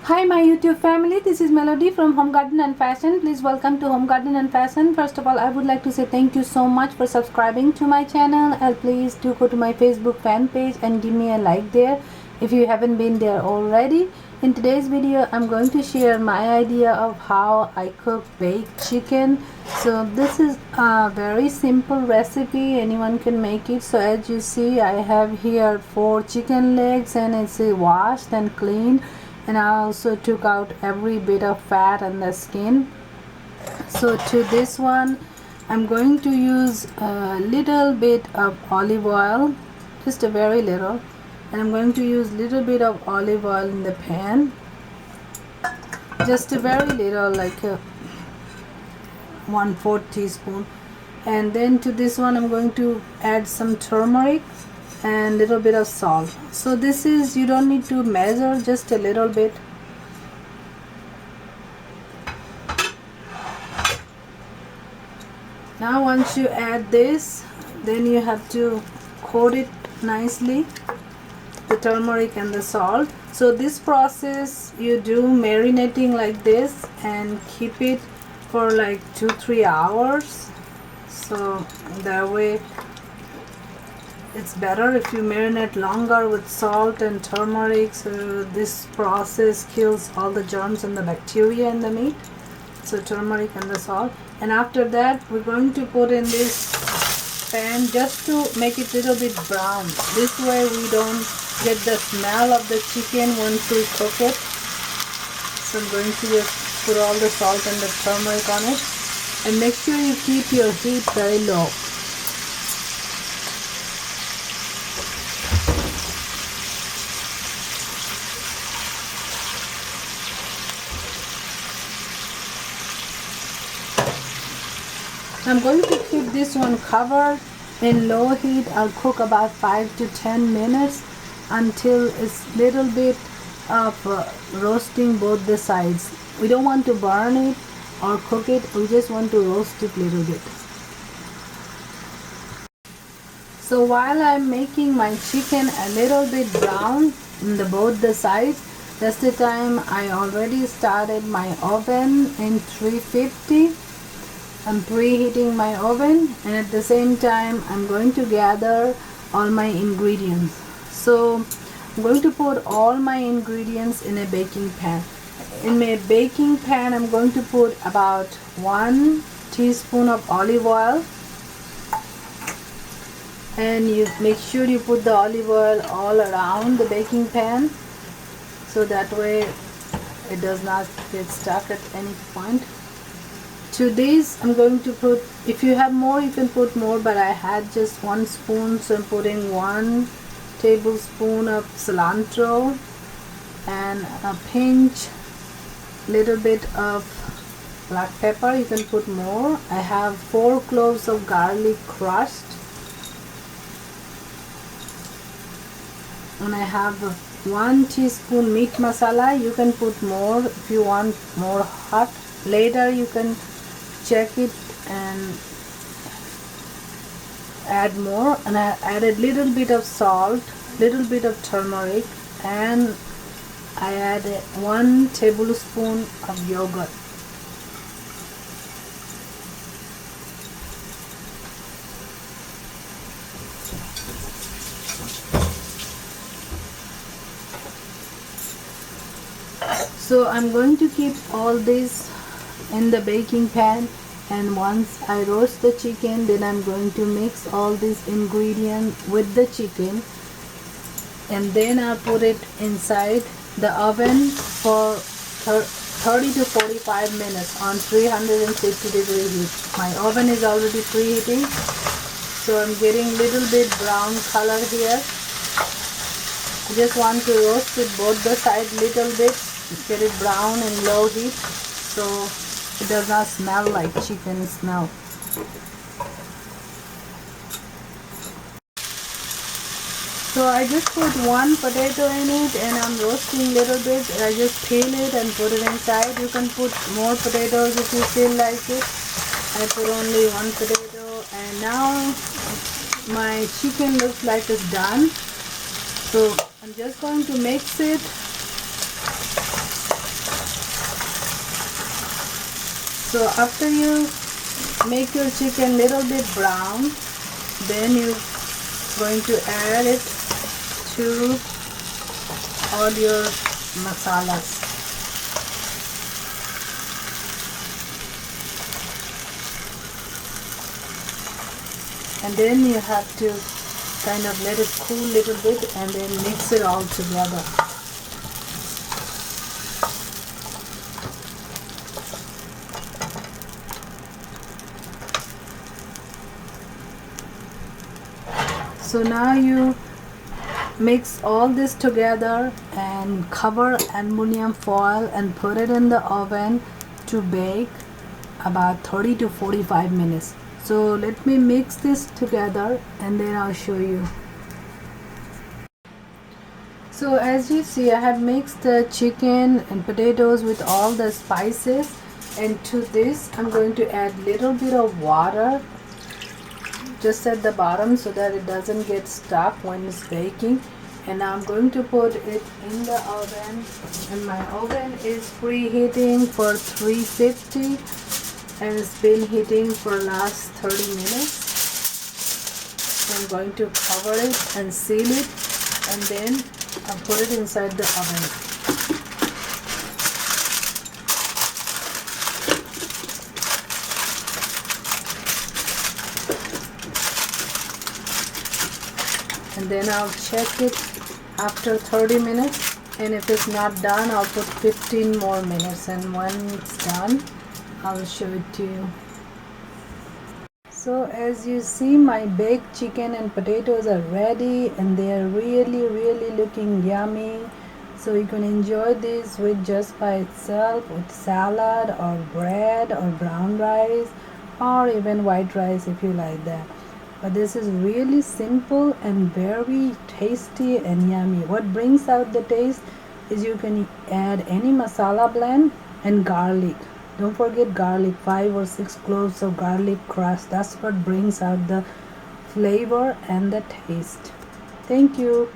Hi my YouTube family, this is Melody from Home Garden and Fashion. Please welcome to Home Garden and Fashion. First of all, I would like to say thank you so much for subscribing to my channel, and please do go to my Facebook fan page and give me a like there if you haven't been there already. In today's video, I'm going to share my idea of how I cook baked chicken. So this is a very simple recipe, anyone can make it. So as you see, I have here 4 chicken legs and it's washed and cleaned, and I also took out every bit of fat and the skin. So to this one I'm going to use a little bit of olive oil, just a very little, and I'm going to use little bit of olive oil in the pan, just a very little, like a 1/4 teaspoon. And then to this one I'm going to add some turmeric and little bit of salt. So this is, you don't need to measure, just a little bit. Now once you add this, then you have to coat it nicely, the turmeric and the salt. So this process you do marinating like this and keep it for like 2-3 hours. So that way it's better if you marinate longer with salt and turmeric, so this process kills all the germs and the bacteria in the meat. So turmeric and the salt. And after that we're going to put in this pan just to make it a little bit brown. This way we don't get the smell of the chicken once we cook it. So I'm going to just put all the salt and the turmeric on it, and make sure you keep your heat very low. I'm going to keep this one covered in low heat. I'll cook about 5 to 10 minutes until it's little bit of roasting both the sides. We don't want to burn it or cook it, we just want to roast it little bit. So while I'm making my chicken a little bit brown in both the sides, that's the time I already started my oven in 350. I'm preheating my oven, and at the same time I'm going to gather all my ingredients. So I'm going to put all my ingredients in a baking pan. In my baking pan I'm going to put about 1 teaspoon of olive oil, and you make sure you put the olive oil all around the baking pan, so that way it does not get stuck at any point. To this I'm going to put, if you have more you can put more, but I had just 1 spoon, so I'm putting 1 tablespoon of cilantro and a pinch, little bit of black pepper. You can put more. I have 4 cloves of garlic crushed, and I have 1 teaspoon meat masala. You can put more if you want more hot. Later you can check it and add more. And I added little bit of salt, little bit of turmeric, and I added 1 tablespoon of yogurt. So I'm going to keep all this in the baking pan, and once I roast the chicken, then I'm going to mix all these ingredients with the chicken, and then I'll put it inside the oven for 30 to 45 minutes on 350 degree heat. My oven is already preheating, so I'm getting little bit brown color here. I just want to roast it both the sides little bit, get it brown and low heat, so it does not smell like chicken smell. So I just put 1 potato in it, and I'm roasting little bit. I just peel it and put it inside. You can put more potatoes if you feel like it. I put only 1 potato, and now my chicken looks like it's done. So I'm just going to mix it So after you make your chicken little bit brown, then you're going to add it to all your masalas. And then you have to kind of let it cool a little bit and then mix it all together. So now you mix all this together and cover aluminum foil and put it in the oven to bake about 30 to 45 minutes. So let me mix this together and then I'll show you. So as you see, I have mixed the chicken and potatoes with all the spices, and to this I'm going to add little bit of water just at the bottom so that it doesn't get stuck when it's baking. And now I'm going to put it in the oven, and my oven is preheating for 350 and it's been heating for last 30 minutes. So I'm going to cover it and seal it, and then I'll put it inside the oven. And then I'll check it after 30 minutes, and if it's not done I'll put 15 more minutes, and when it's done I'll show it to you. So as you see, my baked chicken and potatoes are ready and they are really looking yummy. So you can enjoy this with just by itself, with salad or bread or brown rice or even white rice if you like that. But this is really simple and very tasty and yummy. What brings out the taste is you can add any masala blend and garlic. Don't forget garlic, 5 or 6 cloves of garlic crushed. That's what brings out the flavor and the taste. Thank you.